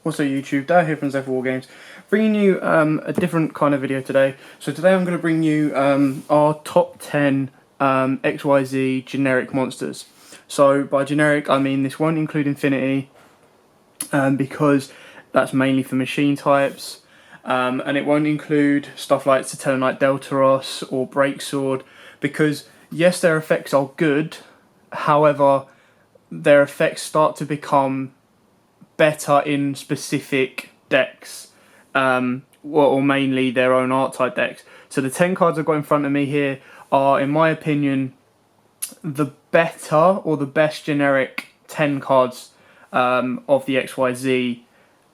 Also YouTube, Dad here from zephyr wargames, bringing you a different kind of video today. So today I'm going to bring you our top 10 XYZ generic monsters. So by generic I mean this won't include Infinity because that's mainly for machine types, and it won't include stuff like Satellarknight Deltaros or Breaksword because yes, their effects are good, however their effects start to become better in specific decks, or mainly their own art type decks. So the 10 cards I've got in front of me here are, in my opinion, the better or the best generic 10 cards of the XYZ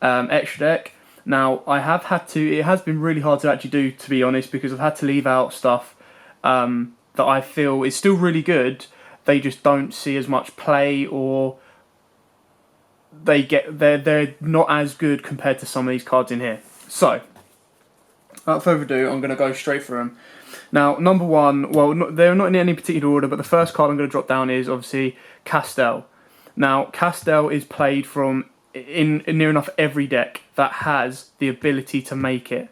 extra deck. Now I have had to, it has been really hard to actually do, to be honest, because I've had to leave out stuff that I feel is still really good. They just don't see as much play, or they're not as good compared to some of these cards in here. So, without further ado, I'm going to go straight through them. Now, number one, well, they're not in any particular order, but the first card I'm going to drop down is obviously Castel. Now, Castel is played from in near enough every deck that has the ability to make it.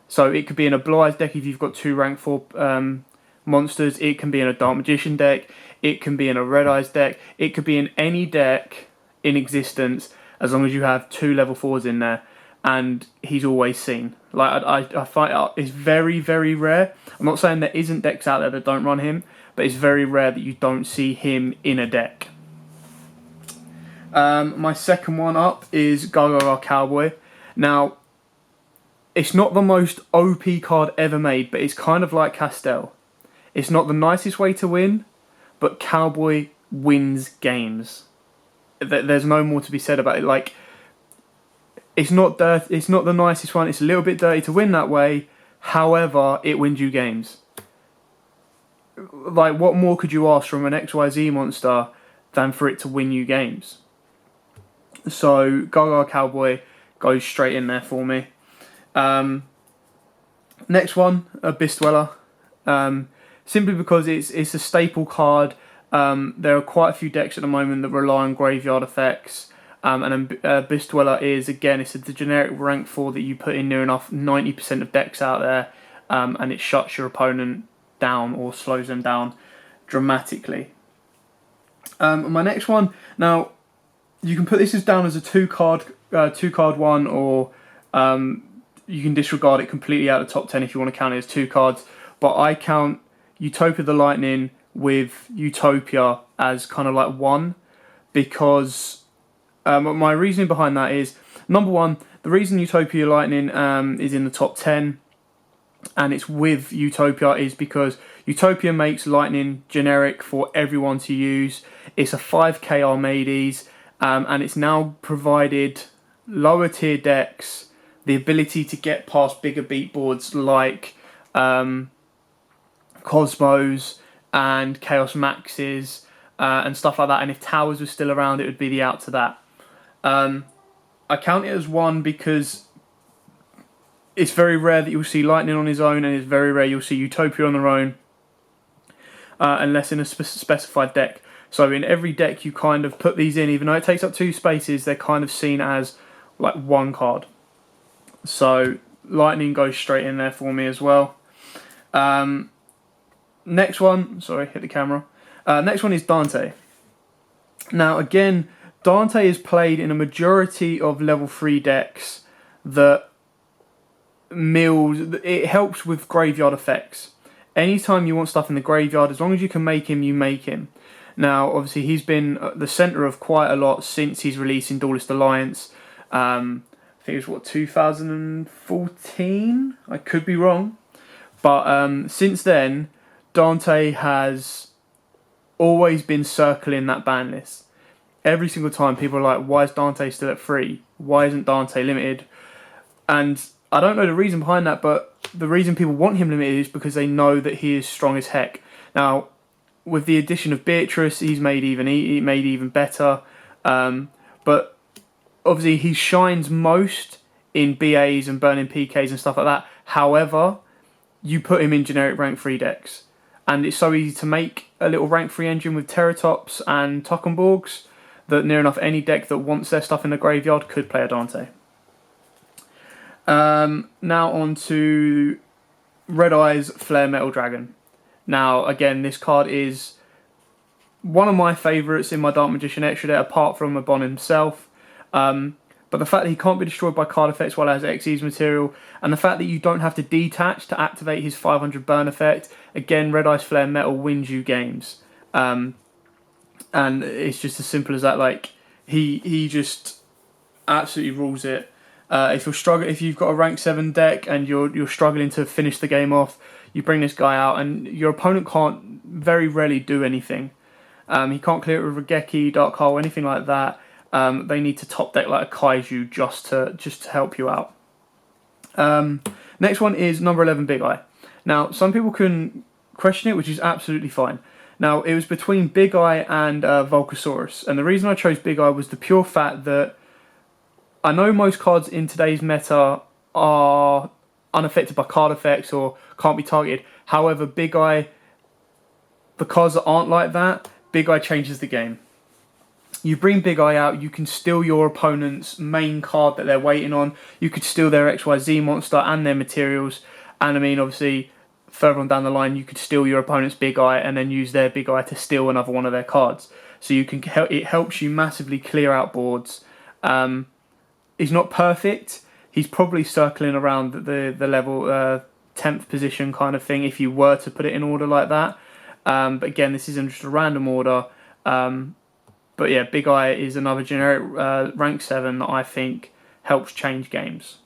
So it could be in a Blue Eyes deck if you've got 2 rank 4 monsters. It can be in a Dark Magician deck. It can be in a Red Eyes deck. It could be in any deck in existence as long as you have 2 level 4s in there, and he's always seen. Like I find it's very, very rare. I'm not saying there isn't decks out there that don't run him, but it's very rare that you don't see him in a deck. My second one up is Gargoyle Cowboy. Now, it's not the most OP card ever made, but it's kind of like Castel. It's not the nicest way to win, but Cowboy wins games. There's no more to be said about it. Like, it's not it's not the nicest one. It's a little bit dirty to win that way. However, it wins you games. Like, what more could you ask from an XYZ monster than for it to win you games? So, Gargoyle Cowboy goes straight in there for me. Next one, Abyss Dweller. Simply because it's a staple card. There are quite a few decks at the moment that rely on graveyard effects, and Abyss Dweller is, again, it's a generic rank 4 that you put in near enough 90% of decks out there, and it shuts your opponent down or slows them down dramatically. My next one, now you can put this down as a 2-card one, or you can disregard it completely out of the top 10 if you want to count it as 2 cards, but I count Utopia the Lightning with Utopia as kind of like 1, because my reasoning behind that is, number one, the reason Utopia Lightning is in the top 10 and it's with Utopia is because Utopia makes Lightning generic for everyone to use. It's a 5k Armades, and it's now provided lower tier decks the ability to get past bigger beat boards like Cosmos and Chaos Maxes and stuff like that. And if Towers was still around, it would be the out to that. I count it as 1 because it's very rare that you'll see Lightning on his own, and it's very rare you'll see Utopia on their own, unless in a specified deck. So in every deck you kind of put these in, even though it takes up 2 spaces, they're kind of seen as like 1 card. So Lightning goes straight in there for me as well. Next one, sorry, hit the camera. Next one is Dante. Now again, Dante is played in a majority of level 3 decks that it helps with graveyard effects. Anytime you want stuff in the graveyard, as long as you can make him, you make him. Now, obviously, he's been the centre of quite a lot since he's released in Duelist Alliance. I think it was, what, 2014? I could be wrong. But since then, Dante has always been circling that ban list. Every single time people are like, why is Dante still at 3? Why isn't Dante limited? And I don't know the reason behind that, but the reason people want him limited is because they know that he is strong as heck. Now, with the addition of Beatrice, he's made even better. But obviously, he shines most in BAs and burning PKs and stuff like that. However, you put him in generic rank 3 decks, and it's so easy to make a little rank 3 engine with Terratops and Tockenborgs that near enough any deck that wants their stuff in the graveyard could play a Dante. Now on to Red Eyes Flare Metal Dragon. Now again, this card is one of my favourites in my Dark Magician extra deck, apart from Abon himself. But the fact that he can't be destroyed by card effects while it has XYZ material, and the fact that you don't have to detach to activate his 500 burn effect, again, Red Eyes Flare Metal wins you games. And it's just as simple as that. Like, he just absolutely rules it. If you've got a rank 7 deck and you're struggling to finish the game off, you bring this guy out and your opponent can't very rarely do anything. He can't clear it with Regeki, Dark Hole, anything like that. They need to top deck like a Kaiju just to help you out. Next one is number 11, Big Eye. Now, some people can question it, which is absolutely fine. Now, it was between Big Eye and Volcasaurus, and the reason I chose Big Eye was the pure fact that I know most cards in today's meta are unaffected by card effects or can't be targeted. However, Big Eye, the cards that aren't like that, Big Eye changes the game. You bring Big Eye out, you can steal your opponent's main card that they're waiting on. You could steal their XYZ monster and their materials. And I mean, obviously, further on down the line, you could steal your opponent's Big Eye and then use their Big Eye to steal another one of their cards. So it helps you massively clear out boards. He's not perfect. He's probably circling around the level 10th position kind of thing if you were to put it in order like that. But again, this isn't just a random order. But yeah, Big Eye is another generic rank 7 that I think helps change games.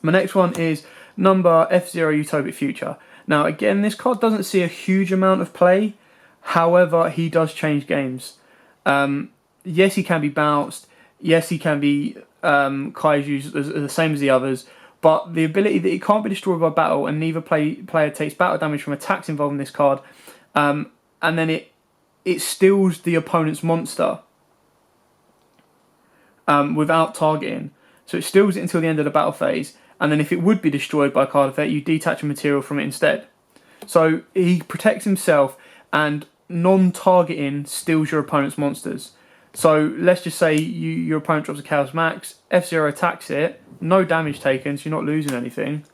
My next one is number F-Zero Utopic Future. Now again, this card doesn't see a huge amount of play. However, he does change games. Yes, he can be bounced. Yes, he can be Kaiju's the same as the others. But the ability that he can't be destroyed by battle and neither player takes battle damage from attacks involving this card. And then it steals the opponent's monster without targeting. So it steals it until the end of the battle phase, and then if it would be destroyed by a card effect, you detach a material from it instead. So he protects himself, and non-targeting steals your opponent's monsters. So let's just say your opponent drops a Chaos Max, F-Zero attacks it, no damage taken, so you're not losing anything.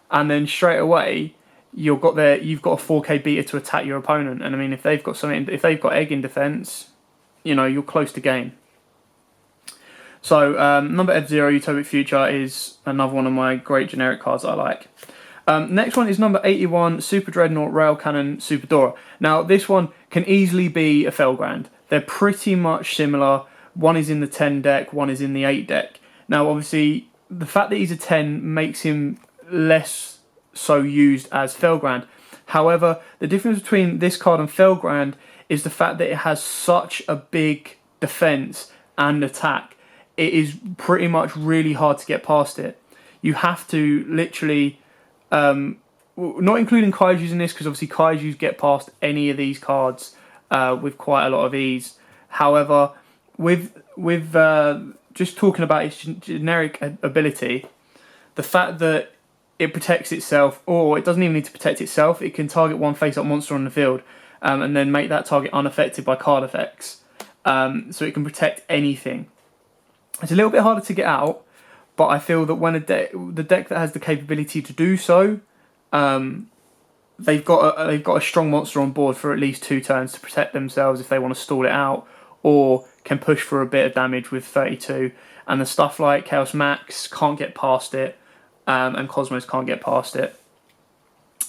And then straight away, you've got a 4K beta to attack your opponent. And I mean, if they've got egg in defense, you're close to game. So number F-Zero Utopic Future is another one of my great generic cards that I like. Next one is number 81, Super Dreadnought Rail Cannon Super Dora. Now this one can easily be a Felgrand. They're pretty much similar. One is in the 10 deck, one is in the 8 deck. Now obviously, the fact that he's a 10 makes him less so used as Felgrand. However, the difference between this card and Felgrand is the fact that it has such a big defense and attack. It is pretty much really hard to get past it. You have to literally, not including Kaijus in this, because obviously Kaijus get past any of these cards with quite a lot of ease. However, with just talking about its generic ability, the fact that it protects itself, or it doesn't even need to protect itself, it can target one face-up monster on the field and then make that target unaffected by card effects. So it can protect anything. It's a little bit harder to get out, but I feel that when the deck that has the capability to do so, they've got a strong monster on board for at least 2 turns to protect themselves if they want to stall it out, or can push for a bit of damage with 32. And the stuff like Chaos Max can't get past it, and Cosmos can't get past it.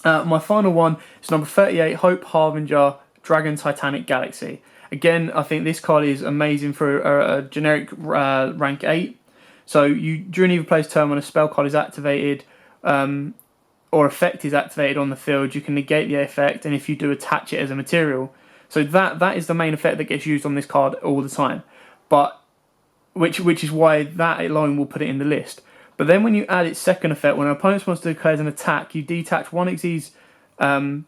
My final one is number 38, Hope Harbinger Dragon Titanic Galaxy. Again, I think this card is amazing for a generic rank 8. So during either player's turn, when a spell card is activated or effect is activated on the field, you can negate the effect, and if you do, attach it as a material. So that is the main effect that gets used on this card all the time. But which is why that alone will put it in the list. But then when you add its second effect, when an opponent's monster declares an attack, you detach one XYZ. When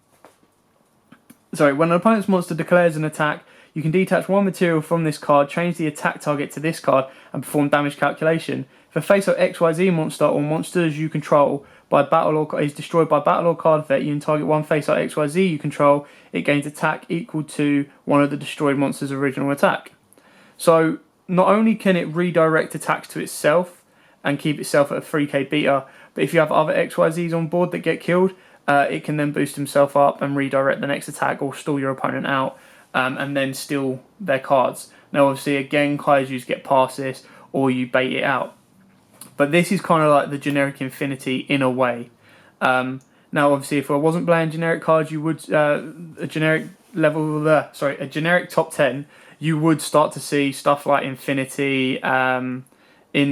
an opponent's monster declares an attack, you can detach one material from this card, change the attack target to this card, and perform damage calculation. If a face-up XYZ monster or monsters you control by battle or is destroyed by battle or card effect, you can target one face-up XYZ you control. It gains attack equal to one of the destroyed monster's original attack. So not only can it redirect attacks to itself and keep itself at a 3k beta, but if you have other XYZs on board that get killed, it can then boost himself up and redirect the next attack or stall your opponent out, and then steal their cards. Now obviously again, Kaijus get past this, or you bait it out. But this is kind of like the generic Infinity in a way. Now obviously if I wasn't playing generic cards, you would, a generic top 10, you would start to see stuff like Infinity in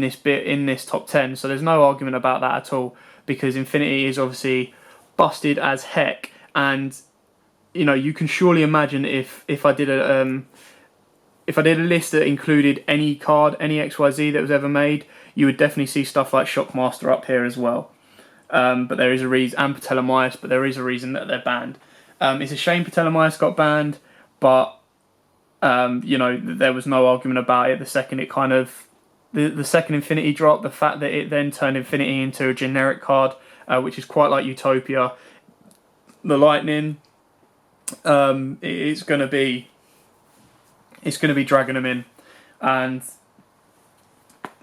this top 10. So there's no argument about that at all, because Infinity is obviously busted as heck, and you know, you can surely imagine if I did a list that included any card, any XYZ that was ever made, you would definitely see stuff like Shockmaster up here as well. But there is a reason, and Patelomyus, but there is a reason that they're banned. It's a shame Patelomyus got banned, but you know, there was no argument about it. The second it kind of, the second Infinity drop, the fact that it then turned Infinity into a generic card, which is quite like Utopia. The Lightning, it's going to be dragging them in, and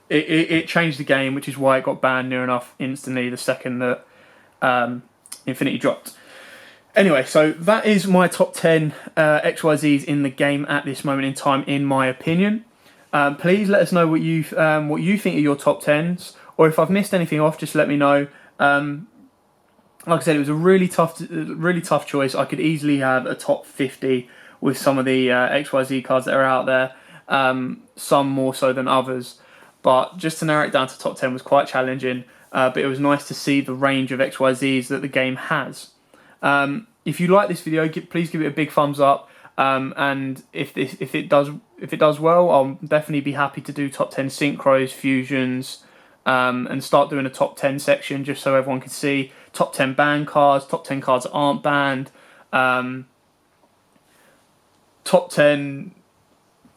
it changed the game, which is why it got banned near enough instantly the second that Infinity dropped. Anyway, so that is my top 10 XYZs in the game at this moment in time, in my opinion. Please let us know what you think of your top 10s, or if I've missed anything off, just let me know. Like I said, it was a really tough choice. I could easily have a top 50 with some of the XYZ cards that are out there, some more so than others. But just to narrow it down to top 10 was quite challenging, but it was nice to see the range of XYZs that the game has. If you like this video, please give it a big thumbs up, and if it does well, I'll definitely be happy to do top 10 synchros, fusions, and start doing a top 10 section just so everyone can see top 10 banned cards, top 10 cards that aren't banned, top 10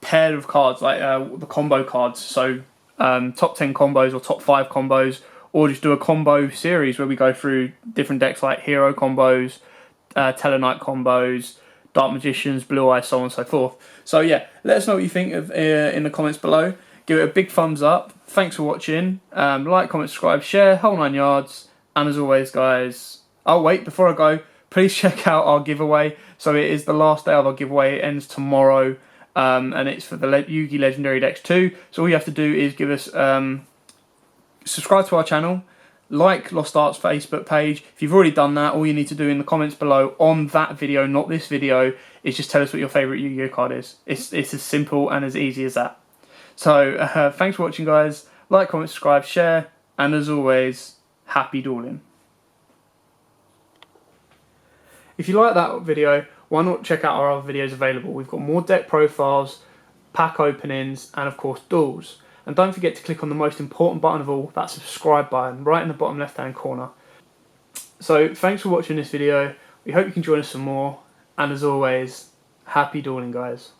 pair of cards, like the combo cards, so top 10 combos or top 5 combos, or just do a combo series where we go through different decks like hero combos, Tellarknight combos, Dark Magicians, Blue Eyes, so on and so forth. So yeah, let us know what you think of in the comments below. Give it a big thumbs up. Thanks for watching. Like, comment, subscribe, share, whole 9 yards. And as always, guys, oh wait, before I go, please check out our giveaway. So it is the last day of our giveaway. It ends tomorrow, and it's for the Yu-Gi Legendary Decks 2. So all you have to do is give us subscribe to our channel, like Lost Art's Facebook page. If you've already done that, all you need to do in the comments below on that video, not this video, is just tell us what your favourite Yu-Gi-Oh card is. It's as simple and as easy as that. So thanks for watching, guys. Like, comment, subscribe, share, and as always, happy dueling. If you like that video, why not check out our other videos available? We've got more deck profiles, pack openings, and of course duels. And don't forget to click on the most important button of all, that subscribe button, right in the bottom left hand corner. So thanks for watching this video. We hope you can join us some more, and as always, happy dueling, guys.